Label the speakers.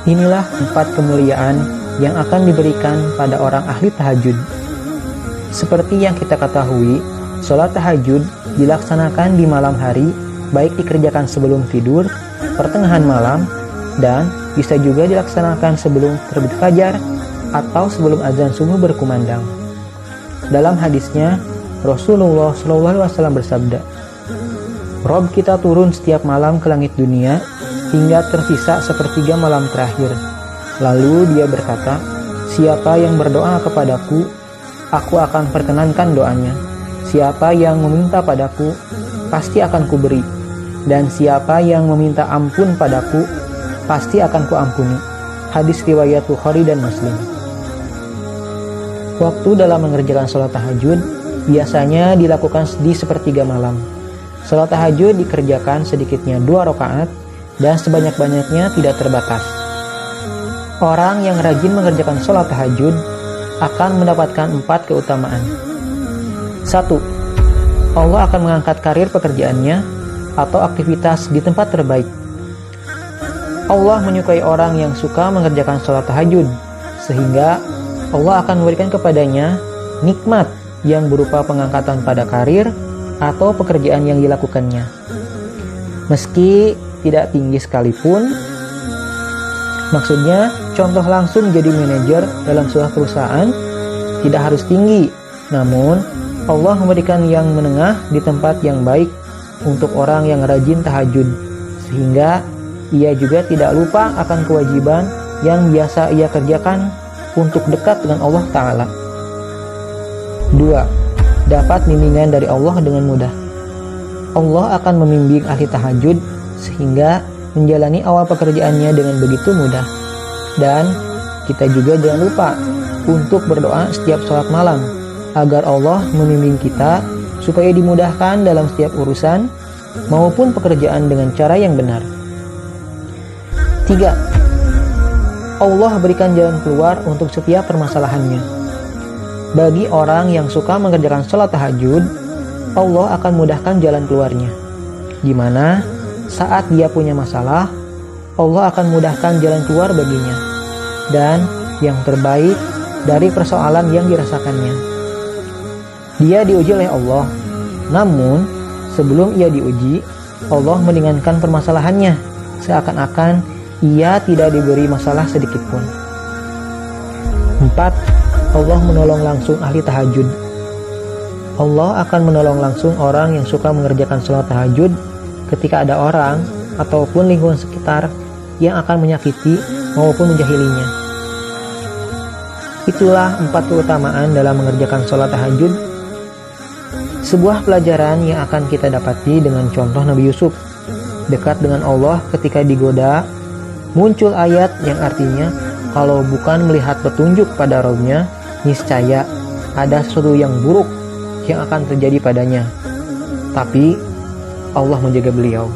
Speaker 1: Inilah 4 kemuliaan yang akan diberikan pada orang ahli tahajud. Seperti yang kita ketahui, sholat tahajud dilaksanakan di malam hari, baik dikerjakan sebelum tidur, pertengahan malam, dan bisa juga dilaksanakan sebelum terbit fajar atau sebelum azan subuh berkumandang. Dalam hadisnya, Rasulullah SAW bersabda, "Rob kita turun setiap malam ke langit dunia hingga tersisa sepertiga malam terakhir. Lalu dia berkata, siapa yang berdoa kepadaku, aku akan perkenankan doanya. Siapa yang meminta padaku, pasti akan kuberi. Dan siapa yang meminta ampun padaku, pasti akan kuampuni." Hadis riwayat Bukhari dan Muslim. Waktu dalam mengerjakan sholat tahajud biasanya dilakukan di sepertiga malam. Sholat tahajud dikerjakan sedikitnya 2 rakaat dan sebanyak-banyaknya tidak terbatas. Orang yang rajin mengerjakan sholat tahajud akan mendapatkan 4 keutamaan. 1. Allah akan mengangkat karir pekerjaannya atau aktivitas di tempat terbaik. Allah menyukai orang yang suka mengerjakan sholat tahajud, sehingga Allah akan memberikan kepadanya nikmat yang berupa pengangkatan pada karir atau pekerjaan yang dilakukannya. Meski tidak tinggi sekalipun, maksudnya contoh langsung jadi manajer dalam sebuah perusahaan tidak harus tinggi, namun Allah memberikan yang menengah di tempat yang baik untuk orang yang rajin tahajud, sehingga ia juga tidak lupa akan kewajiban yang biasa ia kerjakan untuk dekat dengan Allah Ta'ala. 2. Dapat bimbingan dari Allah dengan mudah. Allah akan membimbing ahli tahajud sehingga menjalani awal pekerjaannya dengan begitu mudah. Dan kita juga jangan lupa untuk berdoa setiap sholat malam agar Allah membimbing kita supaya dimudahkan dalam setiap urusan maupun pekerjaan dengan cara yang benar. 3. Allah berikan jalan keluar untuk setiap permasalahannya. Bagi orang yang suka mengerjakan sholat tahajud, Allah akan mudahkan jalan keluarnya, di mana saat dia punya masalah, Allah akan mudahkan jalan keluar baginya, dan yang terbaik dari persoalan yang dirasakannya. Dia diuji oleh Allah, namun sebelum ia diuji, Allah meringankan permasalahannya, seakan-akan ia tidak diberi masalah sedikit pun. 4. Allah menolong langsung ahli tahajud. Allah akan menolong langsung orang yang suka mengerjakan sholat tahajud ketika ada orang ataupun lingkungan sekitar yang akan menyakiti maupun menjahilinya. Itulah 4 keutamaan dalam mengerjakan sholat tahajud. Sebuah pelajaran yang akan kita dapati dengan contoh Nabi Yusuf. Dekat dengan Allah ketika digoda, muncul ayat yang artinya kalau bukan melihat petunjuk pada Rabb-Nya, niscaya ada sesuatu yang buruk yang akan terjadi padanya. Tapi Allah menjaga beliau.